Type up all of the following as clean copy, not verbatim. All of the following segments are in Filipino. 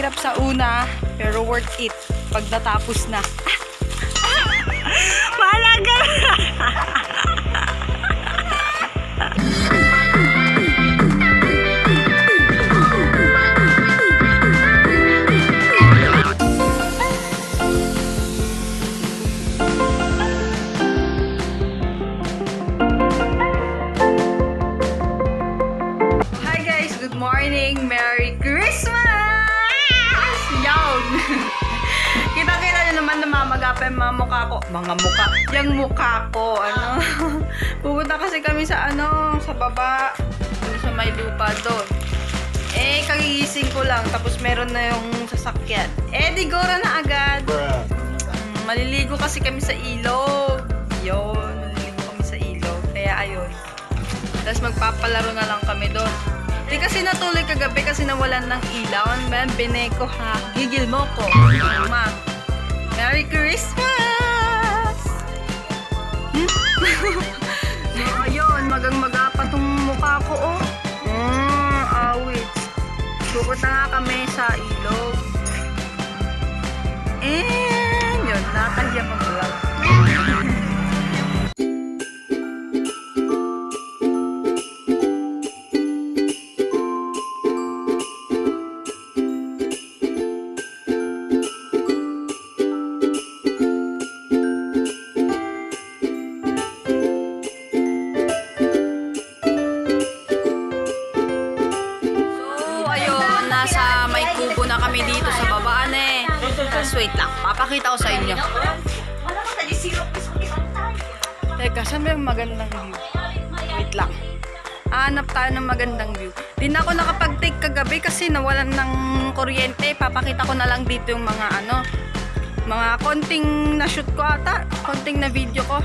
mahirap sa una, pero worth it pag natapos na. Malaga! Good morning! Merry Christmas! Yawn! Kita-kita nyo naman namamaga pa yung mga mukha ko. Mga mukha. Yung mukha ko. Ano? Pupunta kasi kami sa sa baba. Sa may lupa doon. Eh, kagigising ko lang. Tapos meron na yung sasakyan. Eh, di gora na agad. Maliligo kasi kami sa ilog. Yun. Maliligo kami sa ilog. Kaya ayun. Tapos magpapalaro na lang kami doon. Di kasi natuloy kagabi kasi nawalan ng ilaw. Man, bineko ha. Gigil mo ko. Mama. Merry Christmas! Ayun, magang-maga pa tong mukha ko, oh. Awit. Pupunta nga kami sa ilog. And, yun, nakakahiya mag-vlog. Nasa may kubo na kami dito sa babaan eh. Just wait lang, papakita ko sa inyo. Teka, saan ba yung magandang view? Wait lang. Hanap tayo ng magandang view. Di na ako nakapag-take kagabi kasi nawalan ng kuryente. Papakita ko na lang dito yung mga mga konting na shoot ko ata. Konting na video ko.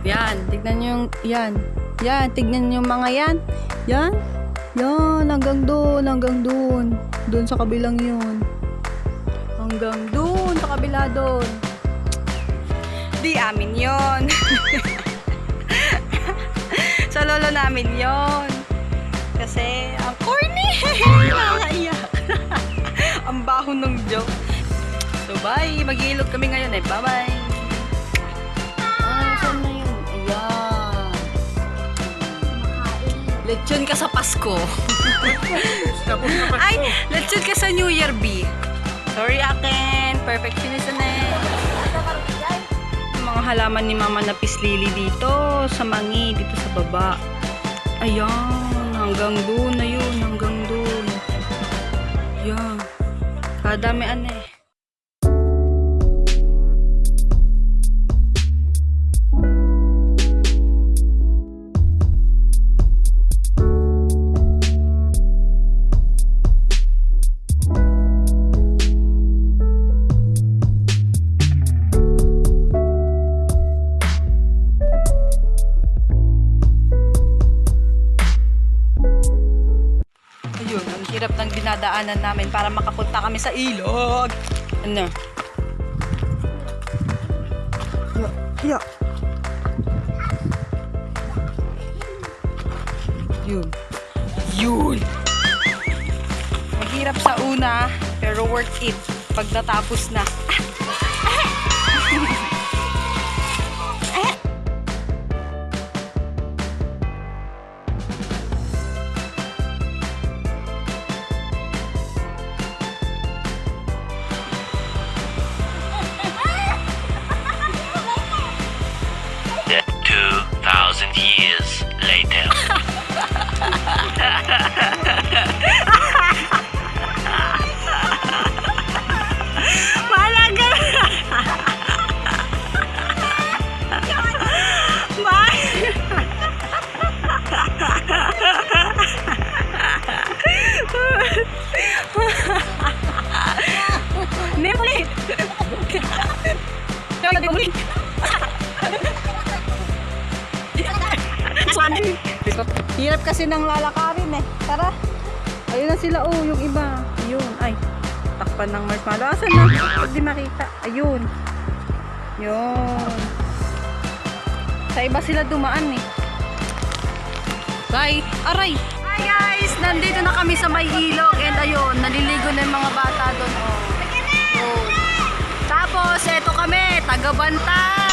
Yan, tignan nyo yung, yan. Yan, tignan nyo yung mga yan. Yan. Yan, hanggang doon, hanggang doon. Doon sa kabilang yun. Hanggang doon, sa kabila doon. Di amin yun. Sa lolo namin yun. Kasi, ang corny. Nakakaiyak. Ang baho ng Joke. So, bye. Mag-iilog kami ngayon eh. Bye-bye. Saan na yun? Ayan. Lechon ka sa Pasko. Tapos na pa. Ay, lechon ka sa New Year, B. Sorry, akin. Perfectionist na eh. Mga halaman ni Mama na pislili dito sa mangi, dito sa baba. Ayan, hanggang doon na yun, hanggang doon. Ayan. Kadamian eh. Ayun, ang hirap ng dinadaanan namin para makapunta kami sa ilog. Ano? Hiya. Yun. Yun. Mahirap sa una, pero worth it pag natapos na. The 2,000 years later. Malaga! Nipulit! Nipulit! Hirap kasi ng lalakarin eh. Tara. Ayun na sila. Oh, yung iba. Ayun. Ay. Takpan ng marshmallow. Asan na? Hindi makita. Ayun. Yun. Sa iba sila dumaan eh. Bye. Aray. Hi guys. Nandito na kami sa may ilog. And ayun. Naliligo na yung mga bata doon. Oh. Oh. Tapos, eto kami. Taga-banta.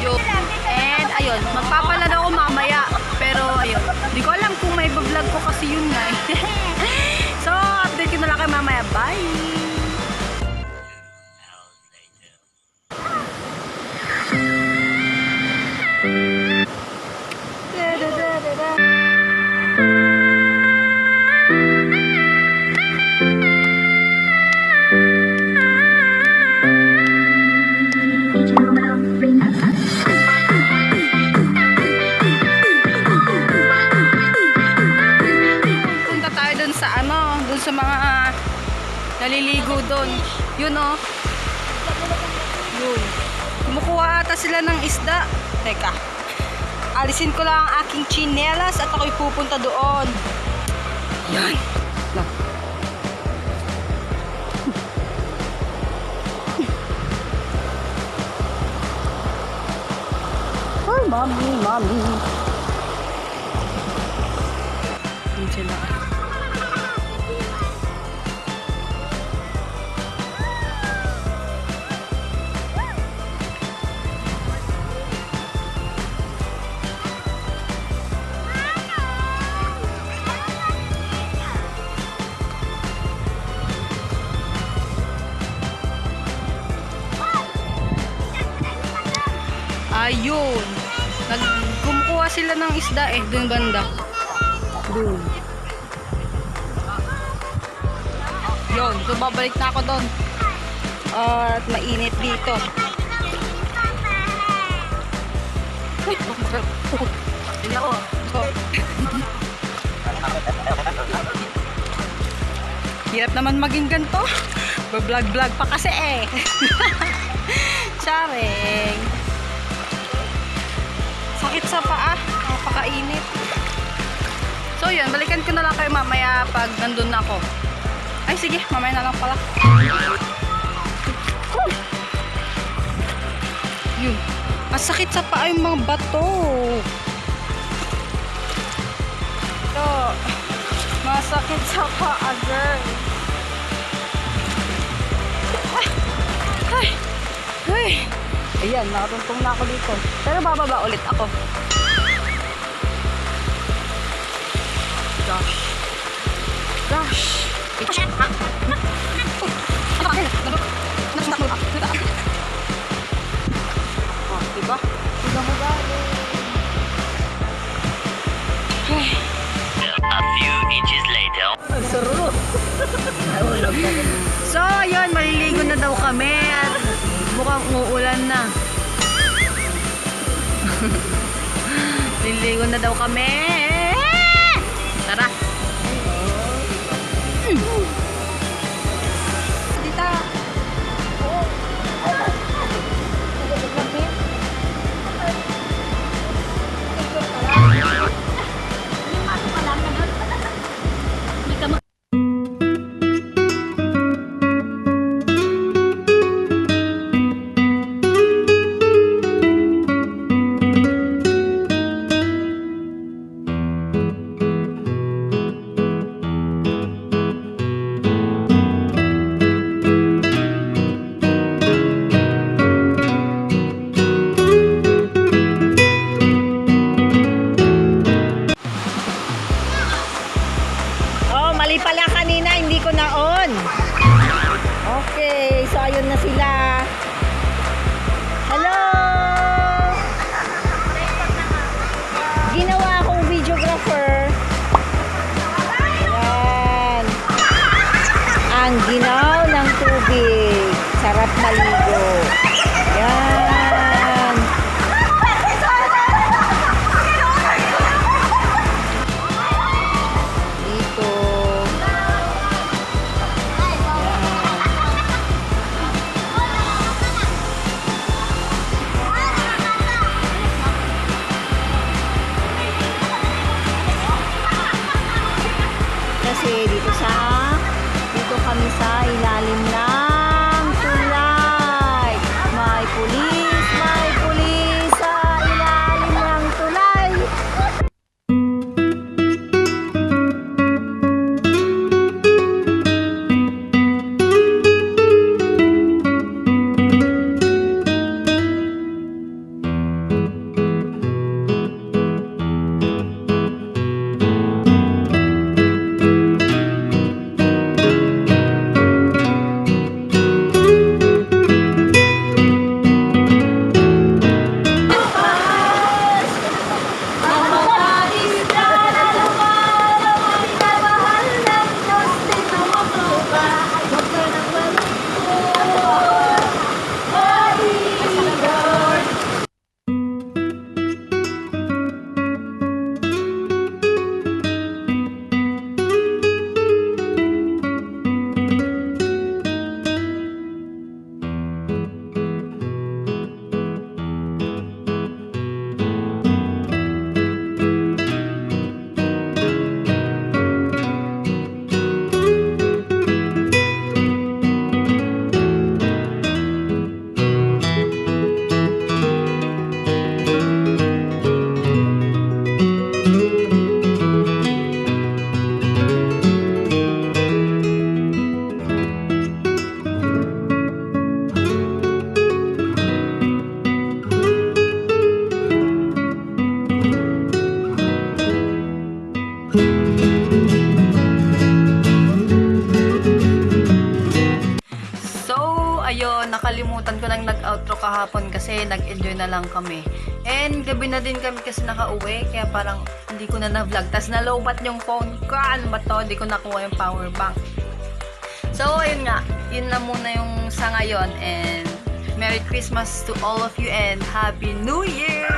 Yun. And ayun, magpapalad ako mamaya. Pero ayun, hindi ko alam kung may vlog ko kasi yun nga eh. So, update ko na lang kayo mamaya. Bye! Punta tayo dun sa ano, dun sa mga naliligo dun. Yun oh. Yun. Kumukuha ata sila ng isda. Teka. Alisin ko lang ang aking chinelas at ako'y pupunta doon. Yan. Lang. Hi, mommy, mommy. Yun sila. Ayun. Kumukuha sila ng isda eh, dun banda. Dun. Yun, so babalik na ako doon. At mainit dito. Hindi ako. Hirap naman maging ganito. Vlog-vlog pa kasi eh. Charing. Sakit sa paa. Napakainit. So yun, balikan ko na lang kayo mamaya pag nandun na ako. Ay sige, mamaya na lang pala. Yun. Masakit sa paa yung mga bato. So, masakit sa paa, girl. Ayan, nakatuntong na ako dito. Pero bababa ulit ako. Gosh. Gosh. Oh, diba? Diba mo galing? A few inches later. So, ayun, maliligo na daw kami at mukhang uulan na. Liligo na daw kami. Tara. Tita. Oh, mali pala kanina, hindi ko na-on. Okay, so ayun na sila. Hello! Ginawa akong videographer. Ayan. Ang ginaw ng tubig. Sarap maligo. Ayan. Dito. Kasi dito kami sa ilalim ng tulay. May pulis sa ilalim ng tulay. Ayun, nakalimutan ko nang nag-outro kahapon kasi nag-enjoy na lang kami. And gabi na din kami kasi nakauwi, kaya parang hindi ko na na-vlog. Tapos nalobat yung phone ko. Ano ba to? Hindi ko nakuha yung power bank. So, ayun nga. Yun na muna yung sa ngayon. And Merry Christmas to all of you and Happy New Year!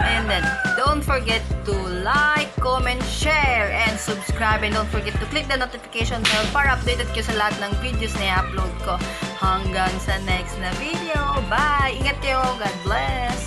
And then, don't forget to like, comment, share, and subscribe. And don't forget to click the notification bell para updated kayo sa lahat ng videos na i-upload ko. Hanggang sa next na video. Bye! Ingat kayo. God bless!